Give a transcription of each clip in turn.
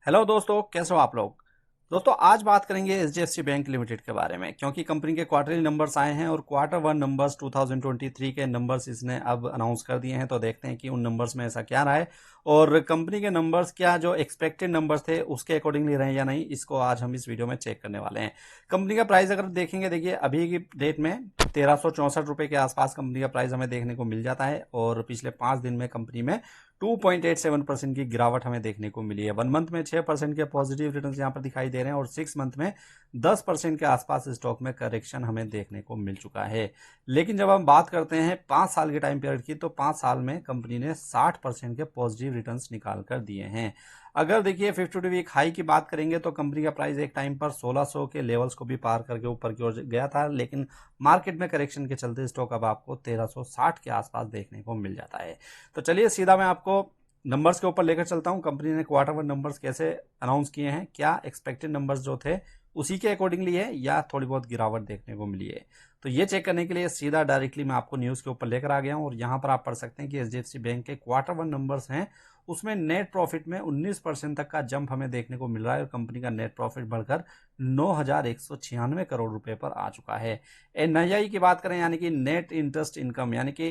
Hello दोस्तों, कैसे हो आप लोग। दोस्तों आज बात करेंगे एचडीएफसी बैंक लिमिटेड के बारे में, क्योंकि कंपनी के क्वार्टरली नंबर्स आए हैं और क्वार्टर वन नंबर्स 2023 के नंबर्स इसने अब अनाउंस कर दिए हैं। तो देखते हैं कि उन नंबर्स में ऐसा क्या रहा है और कंपनी के नंबर्स क्या जो एक्सपेक्टेड नंबर्स थे उसके अकॉर्डिंगली रहे या नहीं, इसको आज हम इस वीडियो में चेक करने वाले हैं। कंपनी का प्राइस अगर देखेंगे, देखिए अभी की डेट में 1364 रुपये के आसपास कंपनी का प्राइस हमें देखने को मिल जाता है और पिछले 5 दिन में कंपनी में 2.87% की गिरावट हमें देखने को मिली है। 1 मंथ में 6% के पॉजिटिव रिटर्न यहाँ पर दिखाई दे रहे हैं और 6 मंथ में 10% के आसपास स्टॉक में करेक्शन हमें देखने को मिल चुका है। लेकिन जब हम बात करते हैं 5 साल के टाइम पीरियड की, तो 5 साल में कंपनी ने 60% के पॉजिटिव रिटर्न निकाल कर दिए हैं। अगर देखिए 52 वीक हाई की बात करेंगे तो कंपनी का प्राइस एक टाइम पर 1600 के लेवल्स को भी पार करके ऊपर की ओर गया था, लेकिन मार्केट में करेक्शन के चलते स्टॉक अब आपको 1360 के आसपास देखने को मिल जाता है। तो चलिए सीधा मैं आपको नंबर्स के ऊपर लेकर चलता हूं। कंपनी ने क्वार्टर वन नंबर्स कैसे अनाउंस किए हैं, क्या एक्सपेक्टेड नंबर्स जो थे उसी के अकॉर्डिंगली है या थोड़ी बहुत गिरावट देखने को मिली है। तो ये चेक करने के लिए सीधा डायरेक्टली मैं आपको न्यूज़ के ऊपर लेकर आ गया हूं और यहां पर आप पढ़ सकते हैं कि एचडीएफसी बैंक के क्वार्टर वन नंबर्स हैं, उसमें नेट प्रॉफिट में 19% तक का जंप हमें देखने को मिल रहा है और कंपनी का नेट प्रॉफिट बढ़कर 9,196 करोड़ रुपए पर आ चुका है। एनआईआई की बात करें, यानी कि नेट इंटरेस्ट इनकम, यानी कि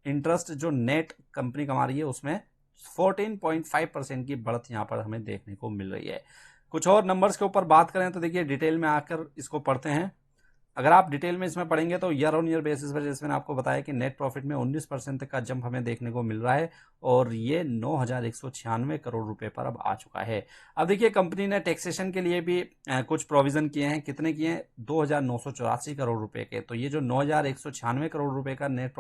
इंटरेस्ट जो नेट कंपनी कमा रही है उसमें 14.5% की बढ़त यहां पर हमें देखने को मिल रही है। कुछ और नंबर्स के ऊपर बात करें तो देखिए डिटेल में आकर इसको पढ़ते हैं। अगर आप डिटेल में इसमें पढ़ेंगे तो ईयर ऑन ईयर बेसिस पर, जैसे मैंने आपको बताया कि नेट प्रॉफिट में 19% तक का जंप हमें देखने को मिल रहा है और ये 9,196 करोड़ रुपए पर अब आ चुका है। अब देखिए कंपनी ने टैक्सेशन के लिए भी कुछ प्रोविजन किए हैं। कितने किए हैं? 2,984 करोड़ रुपए के। तो ये जो 9,196 करोड़ रुपए का नेट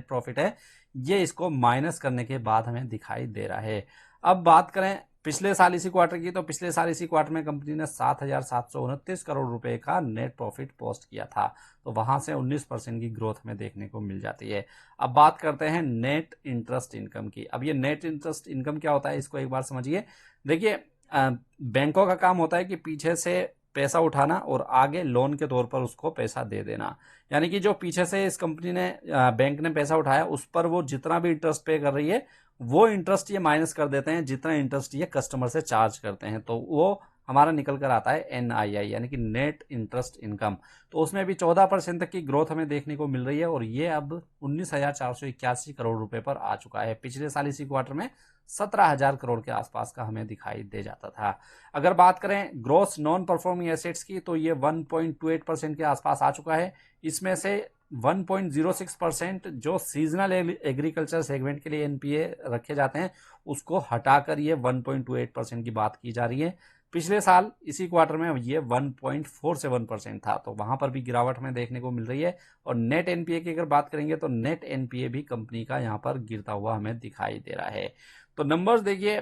प्रॉफिट है, ये इसको माइनस करने के बाद हमें दिखाई दे रहा है। अब बात करें पिछले साल इसी क्वार्टर की, तो पिछले साल इसी क्वार्टर में कंपनी ने 7,729 करोड़ रुपए का नेट प्रॉफिट पोस्ट किया था। तो वहां से 19% की ग्रोथ हमें देखने को मिल जाती है। अब बात करते हैं नेट इंटरेस्ट इनकम की। अब ये नेट इंटरेस्ट इनकम क्या होता है, इसको एक बार समझिए। देखिए बैंकों का काम होता है कि पीछे से पैसा उठाना और आगे लोन के तौर पर उसको पैसा दे देना। यानी कि जो पीछे से इस कंपनी ने बैंक ने पैसा उठाया उस पर वो जितना भी इंटरेस्ट पे कर रही है, वो इंटरेस्ट ये माइनस कर देते हैं जितना इंटरेस्ट ये कस्टमर से चार्ज करते हैं। तो वो हमारा निकल कर आता है एनआईआई, यानी कि नेट इंटरेस्ट इनकम। तो उसमें भी 14% तक की ग्रोथ हमें देखने को मिल रही है और ये अब 19,481 करोड़ रुपए पर आ चुका है। पिछले साल इसी क्वार्टर में 17,000 करोड़ के आसपास का हमें दिखाई दे जाता था। अगर बात करें ग्रोस नॉन परफॉर्मिंग एसेट्स की, तो ये 1.28% के आसपास आ चुका है। इसमें से 1.06% जो सीजनल एग्रीकल्चर सेगमेंट के लिए एनपीए रखे जाते हैं उसको हटाकर ये 1.28% की बात की जा रही है। पिछले साल इसी क्वार्टर में ये 1.47% था, तो वहां पर भी गिरावट हमें देखने को मिल रही है। और नेट एनपीए की अगर बात करेंगे तो नेट एनपीए भी कंपनी का यहां पर गिरता हुआ हमें दिखाई दे रहा है। तो नंबर्स देखिए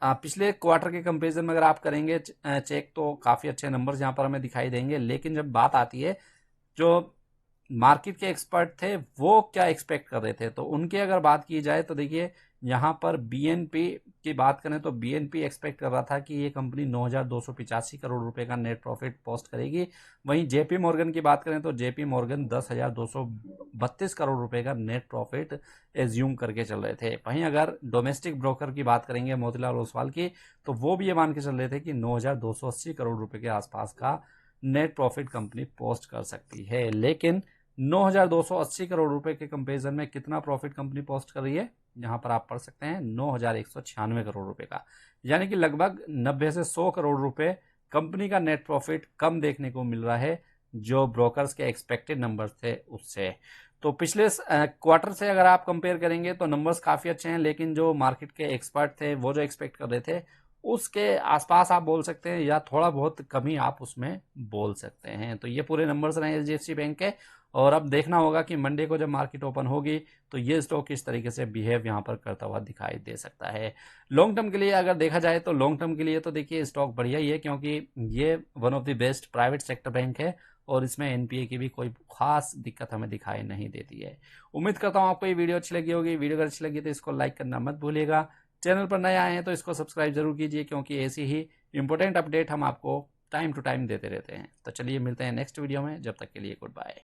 पिछले क्वार्टर के कंपेरिजन में अगर आप करेंगे चेक, तो काफी अच्छे नंबर्स यहां पर हमें दिखाई देंगे। लेकिन जब बात आती है जो मार्केट के एक्सपर्ट थे वो क्या एक्सपेक्ट कर रहे थे, तो उनकी अगर बात की जाए तो देखिए यहां पर बीएनपी की बात करें तो बीएनपी एक्सपेक्ट कर रहा था कि ये कंपनी 9,285 करोड़ रुपए का नेट प्रॉफिट पोस्ट करेगी। वहीं जेपी मॉर्गन की बात करें तो जेपी मॉर्गन 10,232 करोड़ रुपए का नेट प्रॉफिट एज्यूम करके चल रहे थे। वहीं अगर डोमेस्टिक ब्रोकर की बात करेंगे मोतीलाल ओसवाल की, तो वो भी ये मान के चल रहे थे कि 9,280 करोड़ रुपए के आसपास का नेट प्रॉफिट कंपनी पोस्ट कर सकती है। लेकिन 9,280 करोड़ रुपए के कंपेरिजन में कितना प्रॉफिट कंपनी पोस्ट कर रही है, यहां पर आप पढ़ सकते हैं 9,196 करोड़ रुपए का। यानी कि लगभग 90 से 100 करोड़ रुपए कंपनी का नेट प्रॉफिट कम देखने को मिल रहा है जो ब्रोकर्स के एक्सपेक्टेड नंबर्स थे उससे। तो पिछले क्वार्टर से अगर आप कंपेयर करेंगे तो नंबर्स काफी अच्छे हैं, लेकिन जो मार्केट के एक्सपर्ट थे वो जो एक्सपेक्ट कर रहे थे उसके आसपास आप बोल सकते हैं, या थोड़ा बहुत कमी आप उसमें बोल सकते हैं। तो ये पूरे नंबर्स रहे एचडीएफसी बैंक के। और अब देखना होगा कि मंडे को जब मार्केट ओपन होगी तो ये स्टॉक किस तरीके से बिहेव यहाँ पर करता हुआ दिखाई दे सकता है। लॉन्ग टर्म के लिए अगर देखा जाए तो लॉन्ग टर्म के लिए तो देखिए स्टॉक बढ़िया ही है, क्योंकि ये one of the best private sector bank है और इसमें एनपीए की भी कोई खास दिक्कत हमें दिखाई नहीं देती है। उम्मीद करता हूँ आपको ये वीडियो अच्छी लगी होगी। वीडियो अगर अच्छी लगी तो इसको लाइक करना मत भूलिएगा। चैनल पर नए आए हैं तो इसको सब्सक्राइब जरूर कीजिए, क्योंकि ऐसी ही इंपॉर्टेंट अपडेट हम आपको टाइम टू टाइम देते रहते हैं। तो चलिए मिलते हैं नेक्स्ट वीडियो में, जब तक के लिए गुड बाय।